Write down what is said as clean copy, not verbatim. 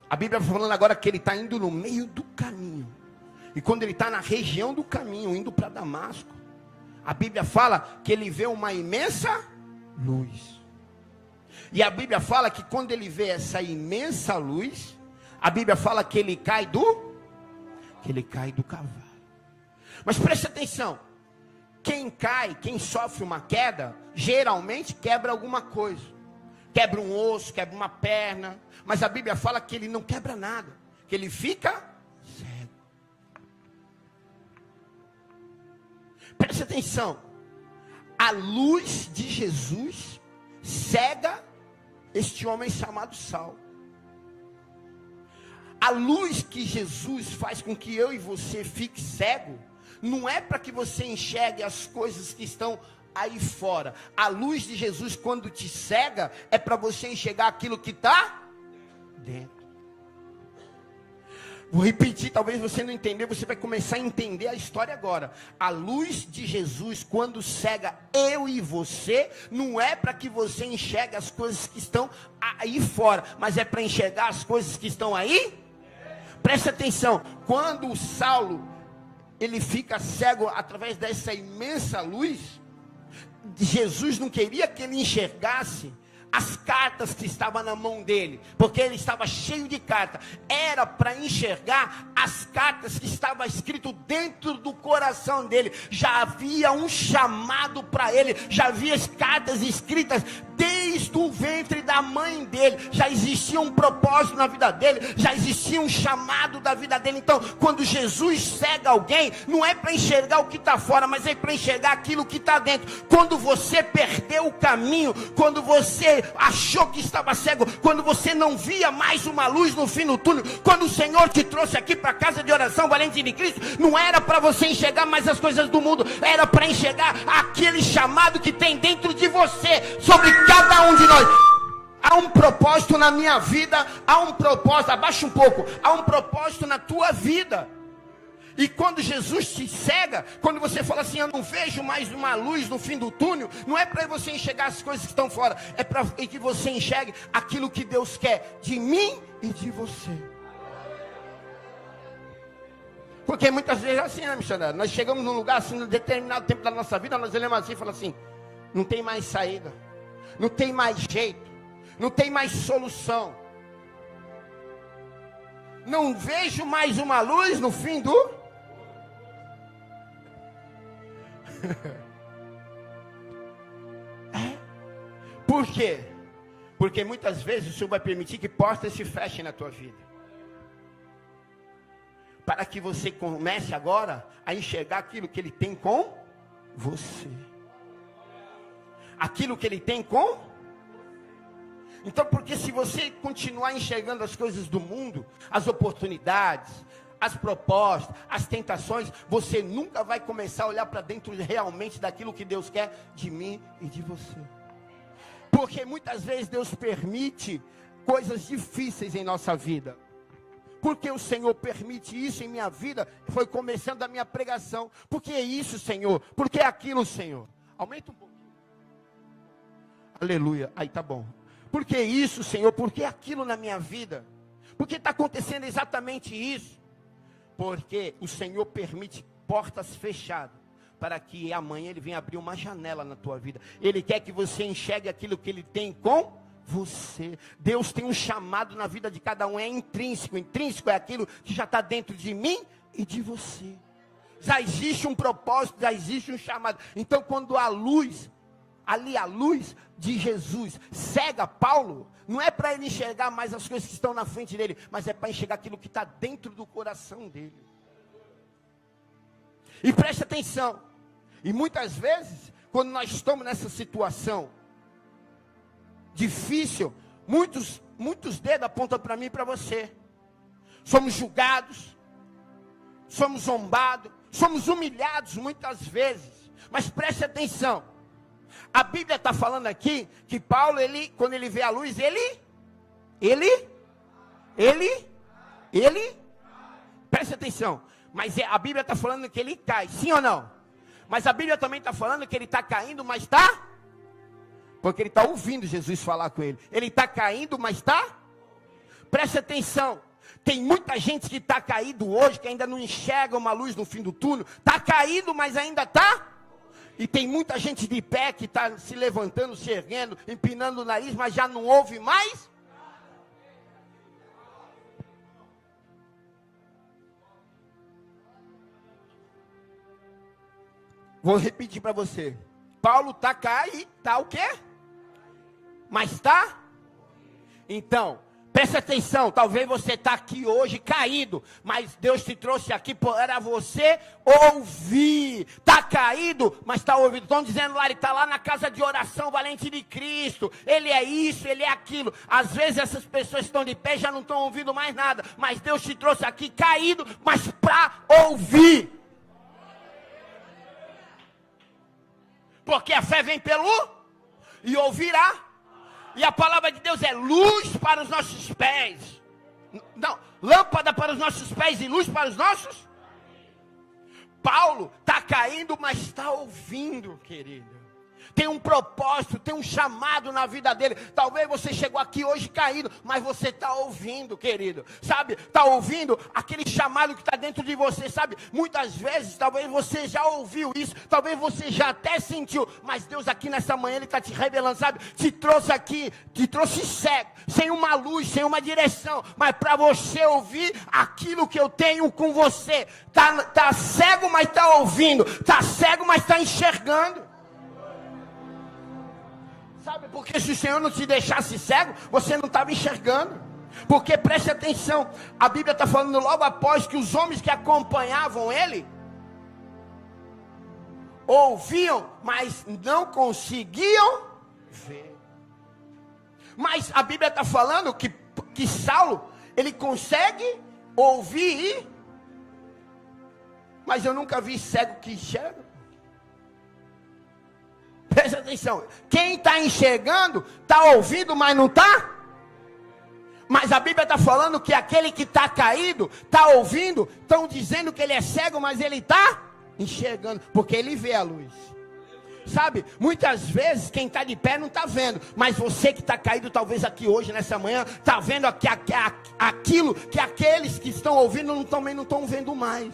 A Bíblia está falando agora que ele está indo no meio do caminho. E quando ele está na região do caminho, indo para Damasco, a Bíblia fala que ele vê uma imensa luz. E a Bíblia fala que quando ele vê essa imensa luz, a Bíblia fala que ele cai do cavalo. Mas preste atenção. Quem cai, quem sofre uma queda, geralmente quebra alguma coisa. Quebra um osso, quebra uma perna. Mas a Bíblia fala que ele não quebra nada. Que ele fica cego. Preste atenção. A luz de Jesus cega este homem chamado Saulo. A luz que Jesus faz com que eu e você fique cego, não é para que você enxergue as coisas que estão aí fora. A luz de Jesus, quando te cega, é para você enxergar aquilo que está dentro. Vou repetir, talvez você não entendeu, você vai começar a entender a história agora. A luz de Jesus, quando cega eu e você, não é para que você enxergue as coisas que estão aí fora, mas é para enxergar as coisas que estão aí. Preste atenção, quando o Saulo, ele fica cego através dessa imensa luz, Jesus não queria que ele enxergasse as cartas que estavam na mão dele, porque ele estava cheio de cartas. Era para enxergar as cartas que estavam escritas dentro do coração dele. Já havia um chamado para ele, já havia as cartas escritas desde o ventre da mãe dele. Já existia um propósito na vida dele, já existia um chamado da vida dele. Então, quando Jesus cega alguém, não é para enxergar o que está fora, mas é para enxergar aquilo que está dentro. Quando você perdeu o caminho, quando você achou que estava cego, quando você não via mais uma luz no fim do túnel, quando o Senhor te trouxe aqui para a casa de oração Valente de Cristo, não era para você enxergar mais as coisas do mundo, era para enxergar aquele chamado que tem dentro de você, sobre cada um de nós. Há um propósito na minha vida, há um propósito, abaixa um pouco, há um propósito na tua vida. E quando Jesus te cega, quando você fala assim, eu não vejo mais uma luz no fim do túnel, não é para você enxergar as coisas que estão fora, é para que você enxergue aquilo que Deus quer de mim e de você. Porque muitas vezes é assim, né, missionário? Nós chegamos num lugar assim, num determinado tempo da nossa vida, nós olhamos assim e falamos assim, não tem mais saída, não tem mais jeito, não tem mais solução. Não vejo mais uma luz no fim do... Por quê? Porque muitas vezes o Senhor vai permitir que portas se fechem na tua vida, para que você comece agora a enxergar aquilo que Ele tem com você, aquilo que Ele tem com... Então, porque se você continuar enxergando as coisas do mundo, as oportunidades, as propostas, as tentações, você nunca vai começar a olhar para dentro realmente daquilo que Deus quer de mim e de você. Porque muitas vezes Deus permite coisas difíceis em nossa vida. Porque o Senhor permite isso em minha vida? Foi começando a minha pregação. Por que isso, Senhor? Por que aquilo, Senhor? Aumenta um pouquinho. Aleluia. Aí tá bom. Por que isso, Senhor? Por que aquilo na minha vida? Por que está acontecendo exatamente isso? Porque o Senhor permite portas fechadas, para que amanhã Ele venha abrir uma janela na tua vida. Ele quer que você enxergue aquilo que Ele tem com você. Deus tem um chamado na vida de cada um, é intrínseco. Intrínseco é aquilo que já está dentro de mim e de você. Já existe um propósito, já existe um chamado. Então quando a luz... Ali a luz de Jesus cega Paulo, não é para ele enxergar mais as coisas que estão na frente dele, mas é para enxergar aquilo que está dentro do coração dele. E preste atenção, e muitas vezes, quando nós estamos nessa situação difícil, muitos dedos apontam para mim e para você. Somos julgados, somos zombados, somos humilhados muitas vezes, mas preste atenção. A Bíblia está falando aqui que Paulo, quando ele vê a luz, preste atenção, mas a Bíblia está falando que ele cai, sim ou não? Mas a Bíblia também está falando que ele está caindo, mas está, porque ele está ouvindo Jesus falar com ele. Ele está caindo, mas está, Preste atenção. Tem muita gente que está caído hoje, que ainda não enxerga uma luz no fim do túnel. Está caído, mas ainda está. E tem muita gente de pé que está se levantando, se erguendo, empinando o nariz, mas já não ouve mais. Vou repetir para você. Paulo está caído, está o quê? Mas está? Então, presta atenção, talvez você está aqui hoje caído, mas Deus te trouxe aqui para você ouvir. Está caído, mas está ouvindo. Estão dizendo lá, ele está lá na casa de oração, valente de Cristo. Ele é isso, ele é aquilo. Às vezes essas pessoas estão de pé, já não estão ouvindo mais nada. Mas Deus te trouxe aqui caído, mas para ouvir. Porque a fé vem pelo e ouvirá. E a palavra de Deus é luz para os nossos pés. Não, lâmpada para os nossos pés e luz para os nossos. Paulo está caindo, mas está ouvindo, querido. Tem um propósito, tem um chamado na vida dele. Talvez você chegou aqui hoje caído, mas você está ouvindo, querido. Sabe, está ouvindo aquele chamado que está dentro de você, sabe? Muitas vezes, talvez você já ouviu isso, talvez você já até sentiu. Mas Deus aqui nessa manhã, Ele está te revelando, sabe? Te trouxe aqui, te trouxe cego, sem uma luz, sem uma direção. Mas para você ouvir aquilo que eu tenho com você. Tá cego, mas está ouvindo. Está cego, mas está enxergando. Sabe, porque se o Senhor não te deixasse cego, você não estava enxergando. Porque preste atenção, a Bíblia está falando logo após que os homens que acompanhavam ele ouviam, mas não conseguiam ver. Mas a Bíblia está falando que Saulo, ele consegue ouvir, mas eu nunca vi cego que enxerga. Presta atenção, quem está enxergando, está ouvindo, mas não está? Mas a Bíblia está falando que aquele que está caído, está ouvindo, estão dizendo que ele é cego, mas ele está enxergando, porque ele vê a luz. Sabe, muitas vezes quem está de pé não está vendo, mas você que está caído talvez aqui hoje, nessa manhã, está vendo aquilo que aqueles que estão ouvindo também não estão vendo mais.